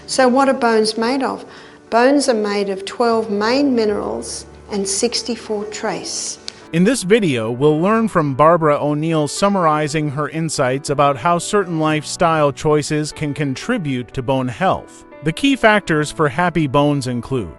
So what are bones made of? Bones are made of 12 main minerals and 64 trace. In this video, we'll learn from Barbara O'Neill summarizing her insights about how certain lifestyle choices can contribute to bone health. The key factors for happy bones include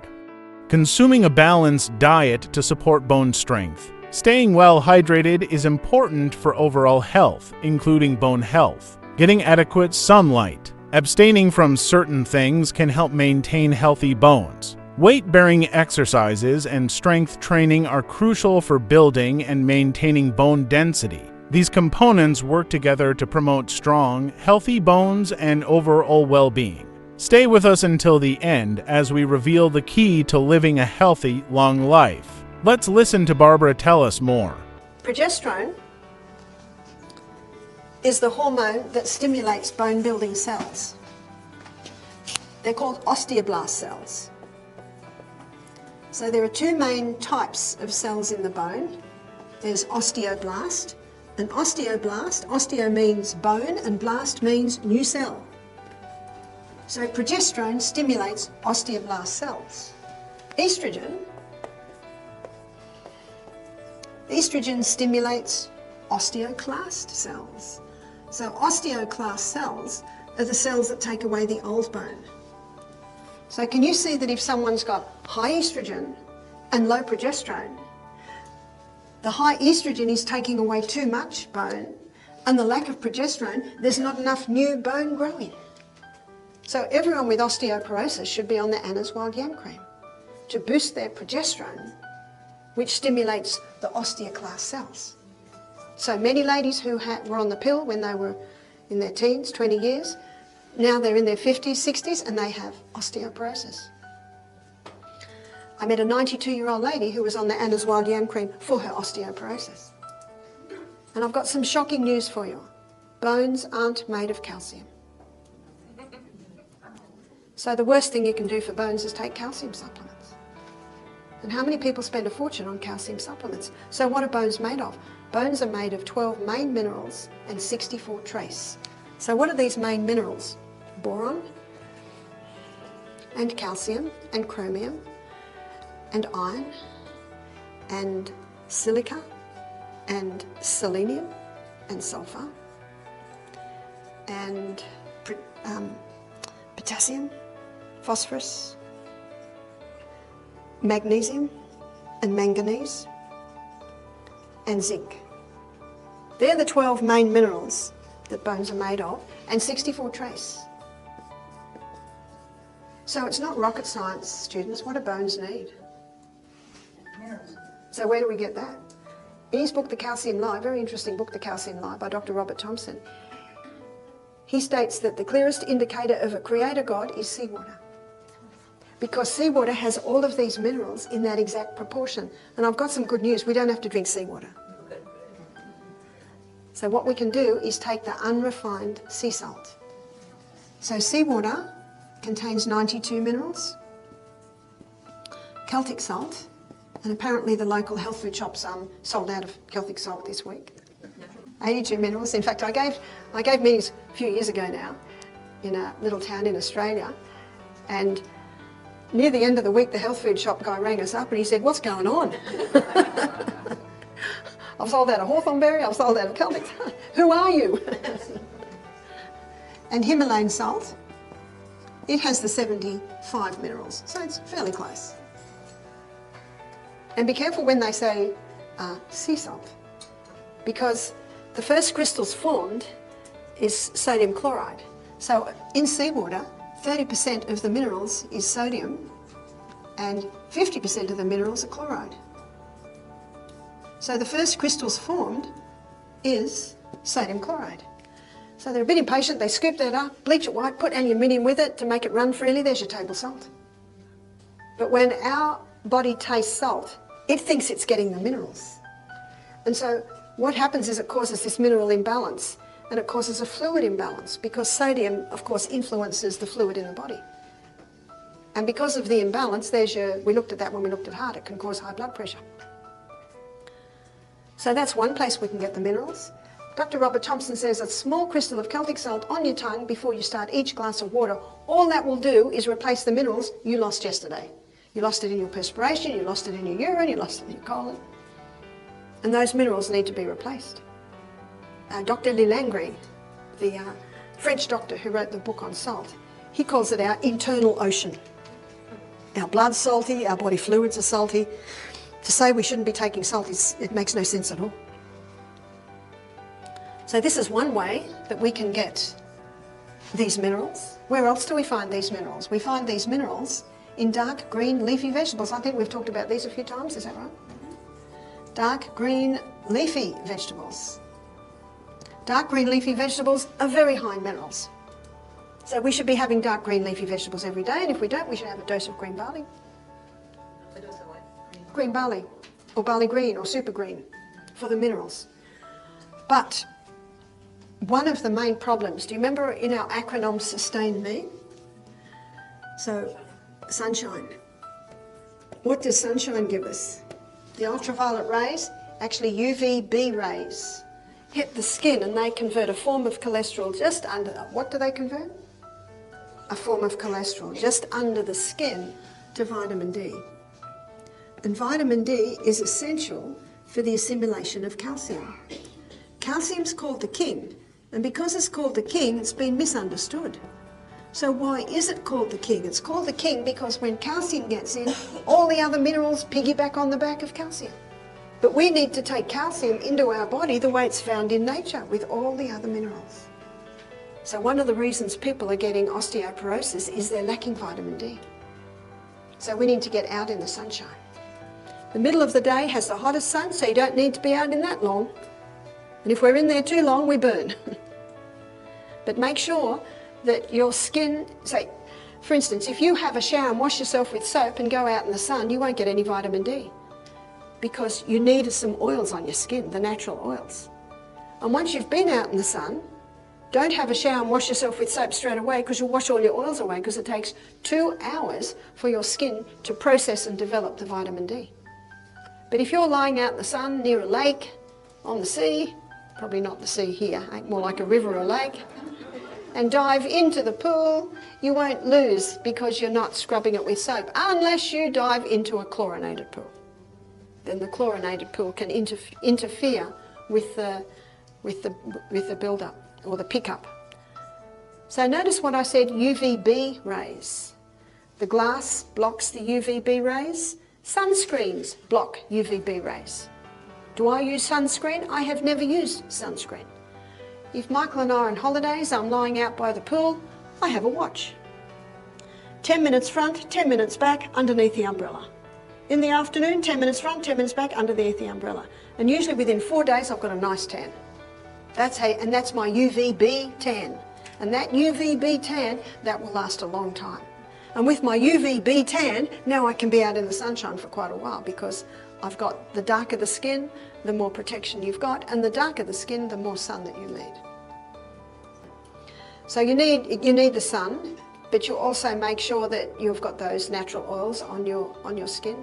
consuming a balanced diet to support bone strength. Staying well hydrated is important for overall health, including bone health. Getting adequate sunlight. Abstaining from certain things can help maintain healthy bones. Weight-bearing exercises and strength training are crucial for building and maintaining bone density. These components work together to promote strong, healthy bones and overall well-being. Stay with us until the end as we reveal the key to living a healthy, long life. Let's listen to Barbara tell us more. Progesterone is the hormone that stimulates bone-building cells. They're called osteoblast cells. So there are two main types of cells in the bone. There's osteoblast and osteoblast. Osteo means bone and blast means new cell. So progesterone stimulates osteoblast cells. Estrogen stimulates osteoclast cells. So osteoclast cells are the cells that take away the old bone. So can you see that if someone's got high estrogen and low progesterone, the high estrogen is taking away too much bone, and the lack of progesterone, there's not enough new bone growing. So everyone with osteoporosis should be on the Anna's Wild Yam Cream to boost their progesterone, which stimulates the osteoclast cells. So many ladies who were on the pill when they were in their teens, 20 years, now they're in their 50s, 60s, and they have osteoporosis. I met a 92-year-old lady who was on the Anna's Wild Yam Cream for her osteoporosis. And I've got some shocking news for you. Bones aren't made of calcium. So the worst thing you can do for bones is take calcium supplements. And how many people spend a fortune on calcium supplements? So what are bones made of? Bones are made of 12 main minerals and 64 trace. So what are these main minerals? Boron and calcium and chromium and iron and silica and selenium and sulfur and potassium, phosphorus, magnesium and manganese and zinc. They're the 12 main minerals that bones are made of, and 64 trace. So it's not rocket science, students. What do bones need? Minerals. So where do we get that? In his book, The Calcium Lie, very interesting book, The Calcium Lie, by Dr. Robert Thompson, he states that the clearest indicator of a creator God is seawater. Because seawater has all of these minerals in that exact proportion. And I've got some good news, we don't have to drink seawater. So what we can do is take the unrefined sea salt. So seawater contains 92 minerals, Celtic salt, and apparently the local health food shops sold out of Celtic salt this week. 82 minerals. In fact, I gave meetings a few years ago now in a little town in Australia, and near the end of the week the health food shop guy rang us up and he said, "What's going on?" I've sold out of hawthornberry, I've sold out of Celtic. Who are you? And Himalayan salt, it has the 75 minerals, so it's fairly close. And be careful when they say sea salt, because the first crystals formed is sodium chloride. So in seawater, 30% of the minerals is sodium and 50% of the minerals are chloride. So the first crystals formed is sodium chloride. So they're a bit impatient, they scoop that up, bleach it white, put aluminium with it to make it run freely, there's your table salt. But when our body tastes salt, it thinks it's getting the minerals. And so what happens is it causes this mineral imbalance, and it causes a fluid imbalance, because sodium, of course, influences the fluid in the body. And because of the imbalance, we looked at that when we looked at heart, it can cause high blood pressure. So that's one place we can get the minerals. Dr. Robert Thompson says a small crystal of Celtic salt on your tongue before you start each glass of water, all that will do is replace the minerals you lost yesterday. You lost it in your perspiration, you lost it in your urine, you lost it in your colon. And those minerals need to be replaced. Dr. Lilangri, the French doctor who wrote the book on salt, he calls it our internal ocean. Our blood's salty, our body fluids are salty. To say we shouldn't be taking salt, it makes no sense at all. So this is one way that we can get these minerals. Where else do we find these minerals? We find these minerals in dark green leafy vegetables. I think we've talked about these a few times, is that right? Dark green leafy vegetables. Dark green leafy vegetables are very high in minerals. So we should be having dark green leafy vegetables every day, and if we don't, we should have a dose of green barley. A dose of what? Green barley, or barley green, or super green, for the minerals. But one of the main problems, do you remember in our acronym Sustain Me? So, sunshine. What does sunshine give us? The ultraviolet rays, actually UVB rays, hit the skin and they convert a form of cholesterol just under, what do they convert? A form of cholesterol just under the skin to vitamin D. And vitamin D is essential for the assimilation of calcium. Calcium's called the king, and because it's called the king, it's been misunderstood. So why is it called the king? It's called the king because when calcium gets in, all the other minerals piggyback on the back of calcium. But we need to take calcium into our body the way it's found in nature with all the other minerals. So one of the reasons people are getting osteoporosis is they're lacking vitamin D. So we need to get out in the sunshine. The middle of the day has the hottest sun, so you don't need to be out in that long. And if we're in there too long, we burn. But make sure that your skin, say, for instance, if you have a shower and wash yourself with soap and go out in the sun, you won't get any vitamin D because you need some oils on your skin, the natural oils. And once you've been out in the sun, don't have a shower and wash yourself with soap straight away because you'll wash all your oils away because it takes 2 hours for your skin to process and develop the vitamin D. But if you're lying out in the sun near a lake, on the sea, probably not the sea here, more like a river or lake, and dive into the pool, you won't lose because you're not scrubbing it with soap, unless you dive into a chlorinated pool. Then the chlorinated pool can interfere with the build-up or the pickup. So notice what I said, UVB rays. The glass blocks the UVB rays. Sunscreens block UVB rays. Do I use sunscreen? I have never used sunscreen. If Michael and I are on holidays, I'm lying out by the pool, I have a watch. 10 minutes front, 10 minutes back, underneath the umbrella. In the afternoon, 10 minutes front, 10 minutes back, underneath the umbrella. And usually within 4 days, I've got a nice tan. And that's my UVB tan. And that UVB tan, that will last a long time. And with my UVB tan, now I can be out in the sunshine for quite a while because I've got the darker the skin, the more protection you've got, and the darker the skin, the more sun that you need. So you need the sun, but you also make sure that you've got those natural oils on your skin.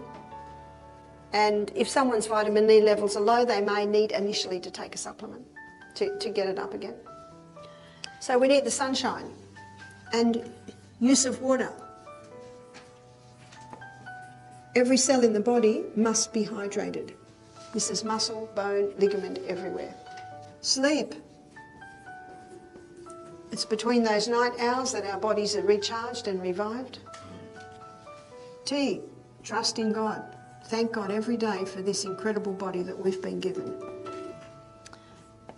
And if someone's vitamin D levels are low, they may need initially to take a supplement to get it up again. So we need the sunshine and use of water. Every cell in the body must be hydrated. This is muscle, bone, ligament, everywhere. Sleep. It's between those night hours that our bodies are recharged and revived. Tea. Trust in God. Thank God every day for this incredible body that we've been given.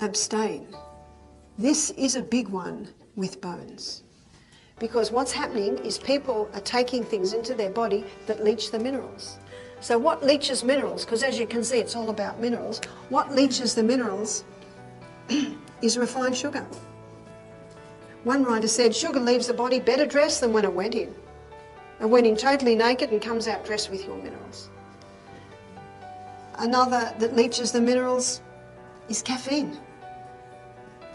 Abstain. This is a big one with bones. Because what's happening is people are taking things into their body that leach the minerals. So what leaches minerals, because as you can see it's all about minerals, what leaches the minerals is refined sugar. One writer said, sugar leaves the body better dressed than when it went in. It went in totally naked and comes out dressed with your minerals. Another that leaches the minerals is caffeine,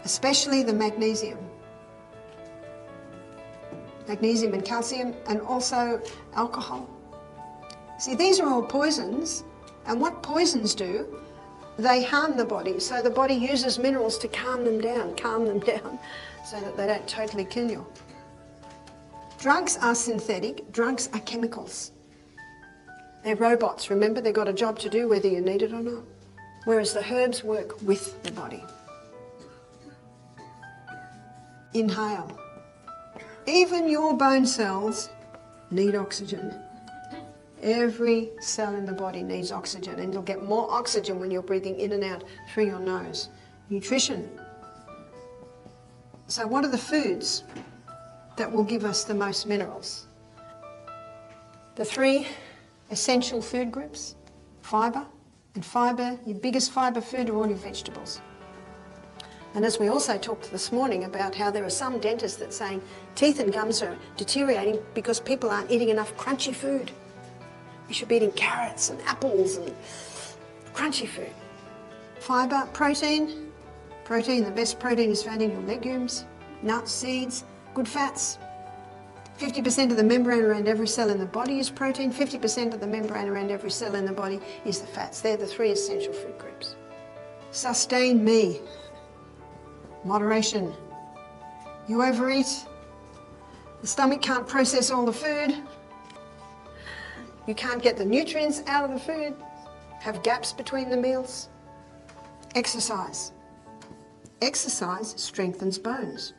especially the magnesium. Magnesium and calcium, and also alcohol. See, these are all poisons, and what poisons do, they harm the body. So the body uses minerals to calm them down, so that they don't totally kill you. Drugs are synthetic, drugs are chemicals. They're robots, remember, they've got a job to do whether you need it or not. Whereas the herbs work with the body. Inhale. Even your bone cells need oxygen. Every cell in the body needs oxygen, and you'll get more oxygen when you're breathing in and out through your nose. Nutrition. So what are the foods that will give us the most minerals? The 3 essential food groups: fibre, and fibre, your biggest fibre food are all your vegetables. And as we also talked this morning about how there are some dentists that saying teeth and gums are deteriorating because people aren't eating enough crunchy food. You should be eating carrots and apples and crunchy food. Fibre, protein. Protein, the best protein is found in your legumes, nuts, seeds, good fats. 50% of the membrane around every cell in the body is protein. 50% of the membrane around every cell in the body is the fats. They're the 3 essential food groups. Sustain me. Moderation. You overeat, the stomach can't process all the food, you can't get the nutrients out of the food, have gaps between the meals. Exercise. Exercise strengthens bones.